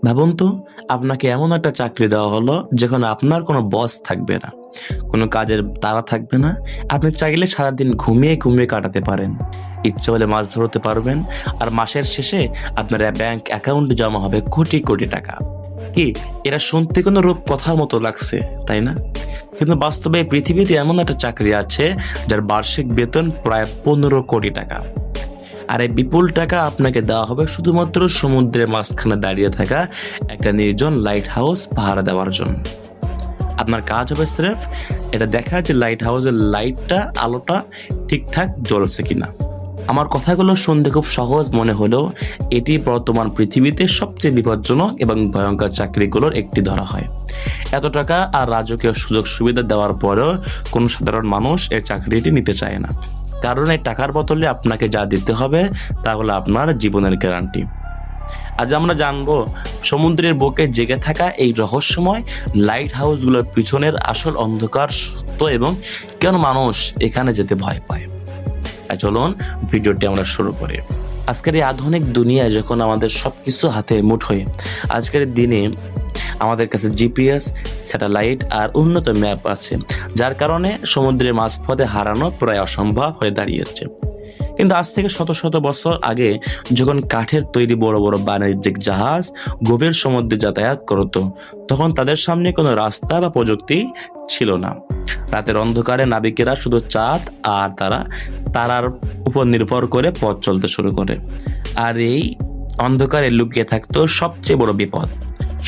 ভাবুন তো, আপনাকে এমন একটা চাকরি দেওয়া হলো যেখানে আপনার কোনো বস থাকবে না, কোনো কাজের তাড়া থাকবে না। আপনি চাইলে সারাদিন ঘুমিয়ে ঘুমিয়ে কাটাতে পারেন, ইচ্ছে হলে মাছ ধরতে পারবেন, আর মাসের শেষে আপনার ব্যাংক অ্যাকাউন্টে জমা হবে কোটি কোটি টাকা। কি, এরা শুনতে কোনো রূপ কথার মতো লাগছে, তাই না? কিন্তু বাস্তবে এই পৃথিবীতে এমন একটা চাকরি আছে যার বার্ষিক বেতন প্রায় 15 কোটি টাকা। আর এই বিপুল টাকা আপনাকে দেওয়া হবে শুধুমাত্র সমুদ্রের মাঝখানে দাঁড়িয়ে থাকা একটা নির্জন লাইট হাউস পাহারা দেওয়ার জন্য। আপনার কাজ হবে স্রেফ এটা দেখা যে লাইট হাউসের লাইটটা, আলোটা ঠিকঠাক জ্বলছে কিনা। আমার কথাগুলো শুনতে খুব সহজ মনে হলেও এটি বর্তমান পৃথিবীতে সবচেয়ে বিপজ্জনক এবং ভয়ঙ্কর চাকরিগুলোর একটি ধরা হয়। এত টাকা আর রাজকীয় সুযোগ সুবিধা দেওয়ার পরেও কোনো সাধারণ মানুষ এই চাকরিটি নিতে চায় না, কারণ এই টাকার বদলে আপনাকে যা দিতে হবে তা হলো আপনার জীবনের গ্যারান্টি। আজ আমরা জানবো সমুদ্রের বুকে জেগে থাকা এই রহস্যময় লাইট হাউসগুলোর পিছনের আসল অন্ধকার সত্য এবং কেন মানুষ এখানে যেতে ভয় পায়। চলুন ভিডিওটি আমরা শুরু করি। আজকের এই আধুনিক দুনিয়ায় যখন আমাদের সবকিছু হাতে মুঠোয়, আজকের দিনে আমাদের কাছে জিপিএস, স্যাটেলাইট আর উন্নত ম্যাপ আছে, যার কারণে সমুদ্রের মাঝপথে হারানো প্রায় অসম্ভব হয়ে দাঁড়িয়েছে। কিন্তু আজ থেকে শত শত বছর আগে যখন কাঠের তৈরি বড় বড় বাণিজ্যিক জাহাজ গভীর সমুদ্রে যাতায়াত করত, তখন তাদের সামনে কোনো রাস্তা বা প্রযুক্তি ছিল না। রাতের অন্ধকারে নাবিকেরা শুধু চাঁদ আর তারার উপর নির্ভর করে পথ চলতে শুরু করে। আর এই অন্ধকারে লুকিয়ে থাকতো সবচেয়ে বড় বিপদ,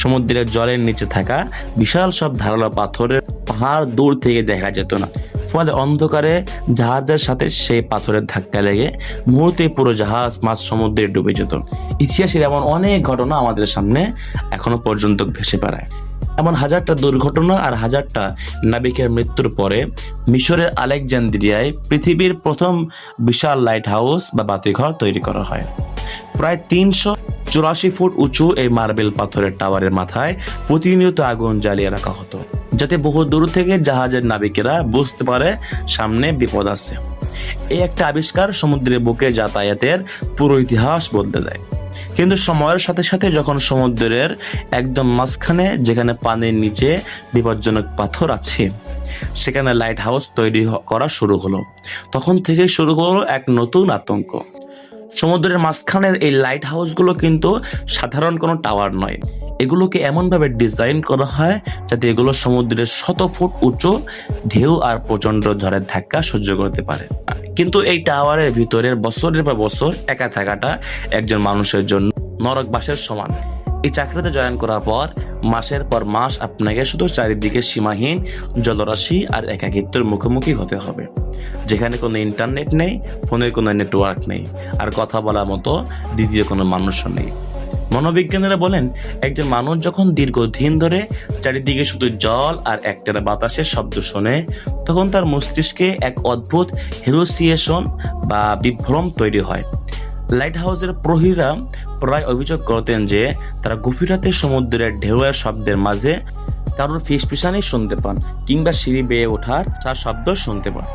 সমুদ্রের জলের নিচে থাকা বিশাল সব ধারালো পাথরের পাহাড় দূর থেকে দেখা যেত না। ফলে অন্ধকারে জাহাজের সাথে সেই পাথরের ধাক্কা লেগে মুহূর্তে পুরো জাহাজ মাঝ সমুদ্রে ডুবে যেত। ইতিহাসের এমন অনেক ঘটনা আমাদের সামনে এখনো পর্যন্ত ভেসে বেড়ায়। এমন হাজারটা দুর্ঘটনা আর হাজারটা নাবিকের মৃত্যুর পরে মিশরের আলেকজান্দ্রিয়ায় পৃথিবীর প্রথম বিশাল লাইট হাউস বা বাতিঘর তৈরি করা হয়। প্রায় 384 ফুট উঁচু এই মার্বেল পাথরের টাওয়ারের মাথায় প্রতিনিয়ত আগুন জ্বালিয়ে রাখা হতো, যাতে বহু দূর থেকে জাহাজের নাবিকেরা বুঝতে পারে সামনে বিপদ আছে। এই একটা আবিষ্কার সমুদ্রের বুকে যাতায়াতের পুরো ইতিহাস বদলে দেয়। কিন্তু সময়ের সাথে সাথে যখন সমুদ্রের একদম মাঝখানে, যেখানে পানির নিচে বিপজ্জনক পাথর আছে, সেখানে লাইট হাউস তৈরি করা শুরু হলো, তখন থেকেই শুরু হলো এক নতুন আতঙ্ক। সমুদ্রের মাঝখানের এই লাইট হাউসগুলো কিন্তু সাধারণ কোনো টাওয়ার নয়, এগুলোকে এমনভাবে ডিজাইন করা হয় যাতে এগুলো সমুদ্রের শত ফুট উঁচু ঢেউ আর প্রচন্ড ঝড়ের ধাক্কা সহ্য করতে পারে। কিন্তু এই টাওয়ারের ভিতরের বছরের পর বছর একা থাকাটা একজন মানুষের জন্য নরকবাসের সমান। এই চাকরিতে জয়েন করার পর মাসের পর মাস আপনাকে শুধু চারিদিকে সীমাহীন জলরাশি আর একাকিত্বের মুখোমুখি হতে হবে, যেখানে কোনো ইন্টারনেট নেই, ফোনের কোনো নেটওয়ার্ক নেই, আর কথা বলার মতো দ্বিতীয় কোনো মানুষও নেই। মনোবিজ্ঞানীরা বলেন, একজন মানুষ যখন দীর্ঘদিন ধরে চারিদিকে শুধু জল আর একটানা বাতাসের শব্দ শোনে, তখন তার মস্তিষ্কে এক অদ্ভুত হ্যালুসিনেশন বা বিভ্রম তৈরি হয়। লাইট হাউসের প্রহরীরা প্রায় অভিযোগ করতেন যে তারা গভীর রাতে সমুদ্রের ঢেউয়ের শব্দের মাঝে কারোর ফিসফিসানি শুনতে পান, কিংবা সিঁড়ি বেয়ে ওঠার তার শব্দ শুনতে পান।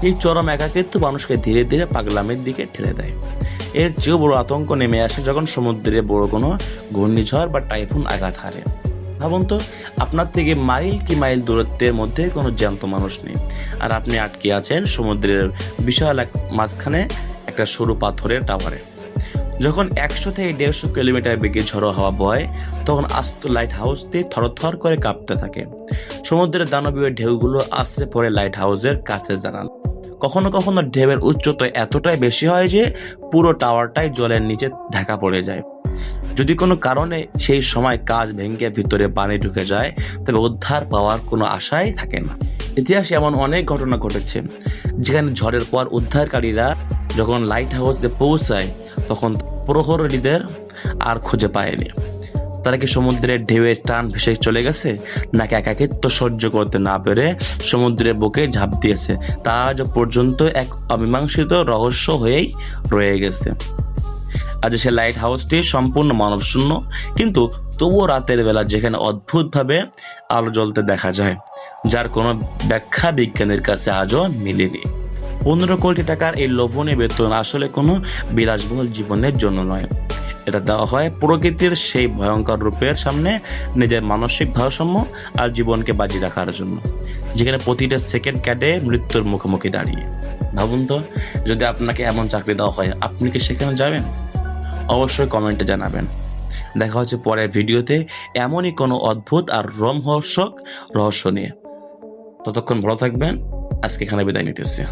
এই চরম একাকিত্ব মানুষকে ধীরে ধীরে পাগলামের দিকে ঠেলে দেয়। এর চেয়েও বড় আতঙ্ক নেমে আসে যখন সমুদ্রে বড় কোনো ঘূর্ণিঝড় বা টাইফুন আঘাত হারে। ভাবুন তো, আপনার থেকে মাইল কি মাইল দূরত্বের মধ্যে কোনো জ্যান্ত মানুষ নেই, আর আপনি আটকে আছেন সমুদ্রের বিশাল এক মাঝখানে একটা সরু পাথরের টাওয়ারে। যখন 100 থেকে 150 কিলোমিটার বেগে ঝড়ো হাওয়া বয়, তখন আস্ত লাইট হাউসটি থরথর করে কাঁপতে থাকে। সমুদ্রের দানবীয় ঢেউগুলো আশ্রে পড়ে লাইট হাউসের কাছে জানাল। কখনো কখনো ঢেউয়ের উচ্চতা এতটাই বেশি হয় যে পুরো টাওয়ারটাই জলের নিচে ঢাকা পড়ে যায়। যদি কোনো কারণে সেই সময় কাঁচ ভেঙে ভিতরে পানি ঢুকে যায়, তবে উদ্ধার পাওয়ার কোনো আশাই থাকে না। ইতিহাসে এমন অনেক ঘটনা ঘটেছে যেখানে ঝড়ের পর উদ্ধারকারীরা যখন লাইট হাউসে পৌঁছায়, তখন প্রহরীদের আর খুঁজে পায়নি। তারা কি সমুদ্রের ঢেউয়ের টান ভেসে চলে গেছে, নাকি একাকিত্ব সহ্য করতে না পেরে সমুদ্রের বুকে ঝাঁপ দিয়েছে, তা আজ পর্যন্ত এক অমীমাংসিত রহস্য হয়েই রয়ে গেছে। আজ সে লাইট হাউসটি সম্পূর্ণ মানবশূন্য, কিন্তু তবুও রাতের বেলা যেখানে অদ্ভুতভাবে আলো জ্বলতে দেখা যায়, যার কোনো ব্যাখ্যা বিজ্ঞানের কাছে আজও মিলেনি। 15 কোটি টাকার এই লোভনীয় বেতন আসলে কোনো বিলাসবহুল জীবনের জন্য নয়, এটা দেওয়া হয় প্রকৃতির সেই ভয়ঙ্কর রূপের সামনে নিজের মানসিক ভারসাম্য আর জীবনকে বাজি রাখার জন্য, যেখানে প্রতিটা সেকেন্ড কাটে মৃত্যুর মুখোমুখি দাঁড়িয়ে। ভাবুন তো, যদি আপনাকে এমন চাকরি দেওয়া হয়, আপনি কি সেখানে যাবেন? অবশ্যই কমেন্টে জানাবেন। দেখা হচ্ছে পরের ভিডিওতে এমনই কোনো অদ্ভুত আর রোমহর্ষক রহস্য নিয়ে। ততক্ষণ ভালো থাকবেন। আজকে এখানে বিদায় নিতেছি।